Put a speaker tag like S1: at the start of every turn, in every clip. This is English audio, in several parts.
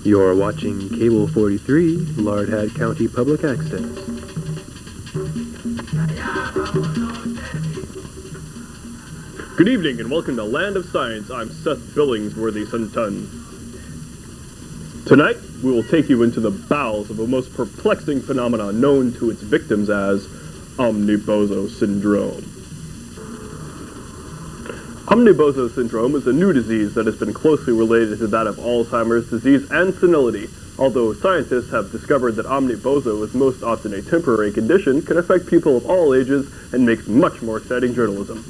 S1: You're watching Cable 43, Lardhead County Public Access.
S2: Good evening and welcome to Land of Science. I'm Seth Billingsworthy Sunton. Tonight, we will take you into the bowels of a most perplexing phenomenon known to its victims as Omni-Bozo syndrome. Omni-Bozo syndrome is a new disease that has been closely related to that of Alzheimer's disease and senility, although scientists have discovered that Omni-Bozo is most often a temporary condition, can affect people of all ages, and makes much more exciting journalism.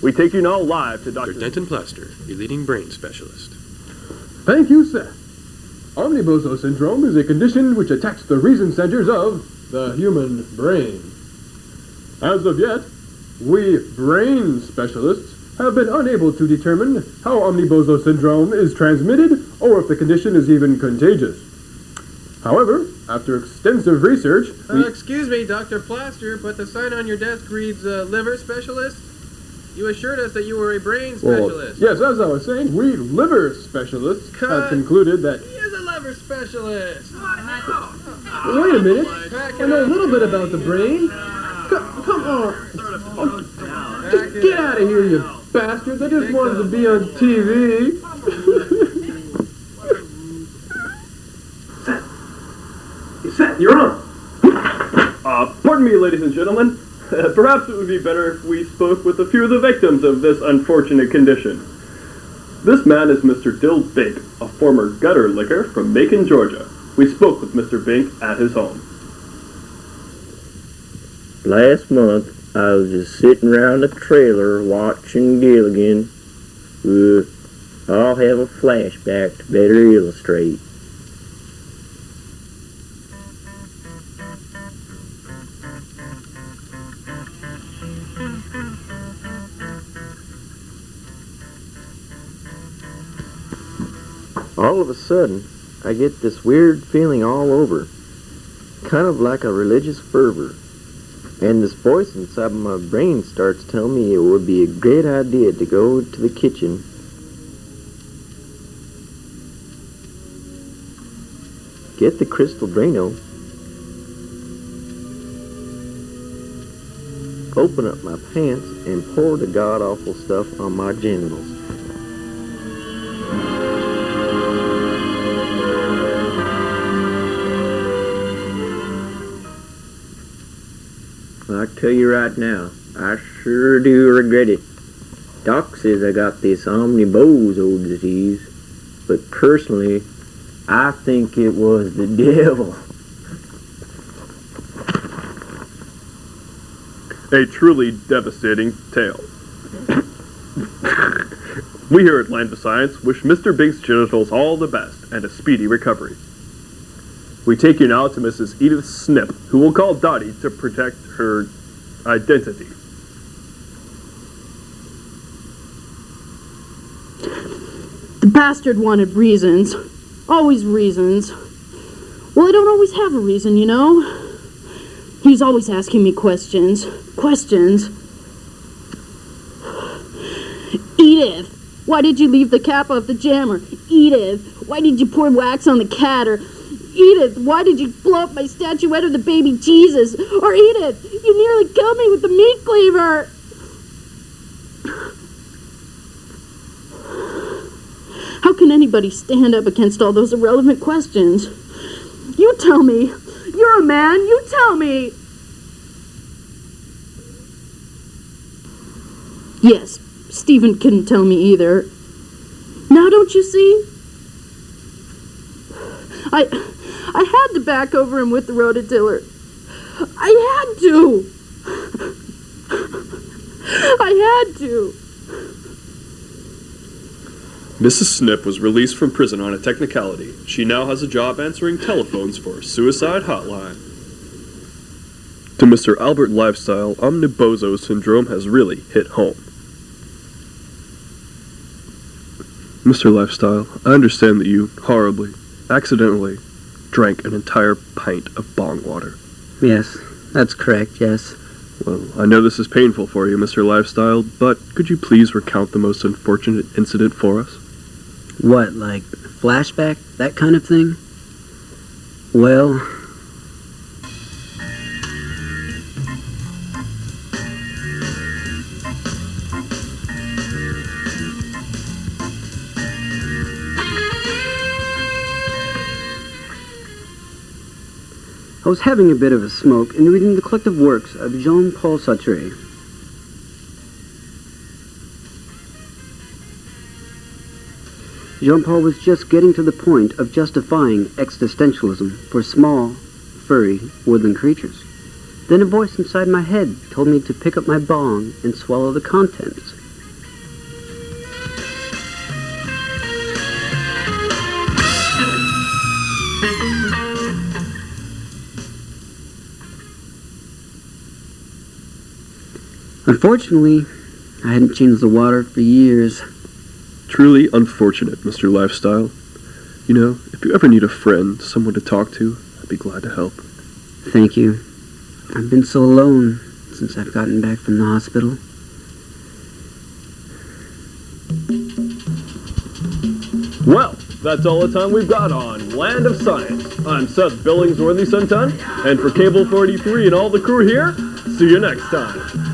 S2: We take you now live to Dr.
S3: Denton Plaster, your leading brain specialist.
S4: Thank you, Seth. Omni-Bozo syndrome is a condition which attacks the reason centers of the human brain. As of yet, we brain specialists have been unable to determine how Omni-Bozo syndrome is transmitted or if the condition is even contagious. However, after extensive research,
S5: Excuse me, Dr. Plaster, but the sign on your desk reads liver specialist. You assured us that you were a brain specialist.
S4: Yes, as I was saying, we liver specialists have concluded that...
S5: He is a liver specialist.
S4: Wait a minute. I know a little bit about the brain. Come on. Just get out of here, you bastard. I just wanted to be on TV.
S2: Seth, you're on. Pardon me, ladies and gentlemen. Perhaps it would be better if we spoke with a few of the victims of this unfortunate condition. This man is Mr. Dill Bink, a former gutter licker from Macon, Georgia. We spoke with Mr. Bink at his home.
S6: Last month, I was just sitting around the trailer watching Gilligan. I'll have a flashback to better illustrate. All of a sudden, I get this weird feeling all over, kind of like a religious fervor. And this voice inside my brain starts telling me it would be a great idea to go to the kitchen get the crystal Drano, open up my pants, and pour the god-awful stuff on my genitals. I tell you right now, I sure do regret it. Doc says I got this Omni-Bozo disease, but personally, I think it was the devil.
S2: A truly devastating tale. We here at Land of Science wish Mr. Bink's genitals all the best and a speedy recovery. We take you now to Mrs. Edith Snip, who will call Dottie to protect her identity.
S7: The bastard wanted reasons. Always reasons. Well, I don't always have a reason, you know? He's always asking me questions. Questions. Edith, why did you leave the cap off the jammer? Edith, why did you pour wax on the cat? Or Edith, why did you blow up my statuette of the baby Jesus? Or Edith, you nearly killed me with the meat cleaver. How can anybody stand up against all those irrelevant questions? You tell me. You're a man. You tell me. Yes, Stephen couldn't tell me either. Now don't you see? I had to back over him with the rototiller. I had to. I had to.
S2: Mrs. Snip was released from prison on a technicality. She now has a job answering telephones for a suicide hotline. To Mr. Albert Lifestyle, Omni-Bozo syndrome has really hit home. Mr. Lifestyle, I understand that you horribly, accidentally, drank an entire pint of bong water.
S6: Yes, that's correct, yes.
S2: Well, I know this is painful for you, Mr. Lifestyle, but could you please recount the most unfortunate incident for us?
S6: What, like
S8: flashback, that kind of thing? Well, I was having a bit of a smoke and reading the collective works of Jean-Paul Sartre. Jean-Paul was just getting to the point of justifying existentialism for small, furry, woodland creatures. Then a voice inside my head told me to pick up my bong and swallow the contents. Unfortunately, I hadn't changed the water for years.
S2: Truly unfortunate, Mr. Lifestyle. You know, if you ever need a friend, someone to talk to, I'd be glad to help.
S8: Thank you. I've been so alone since I've gotten back from the hospital.
S2: Well, that's all the time we've got on Land of Science. I'm Seth Billingsworthy Sunton, and for Cable 43 and all the crew here, see you next time.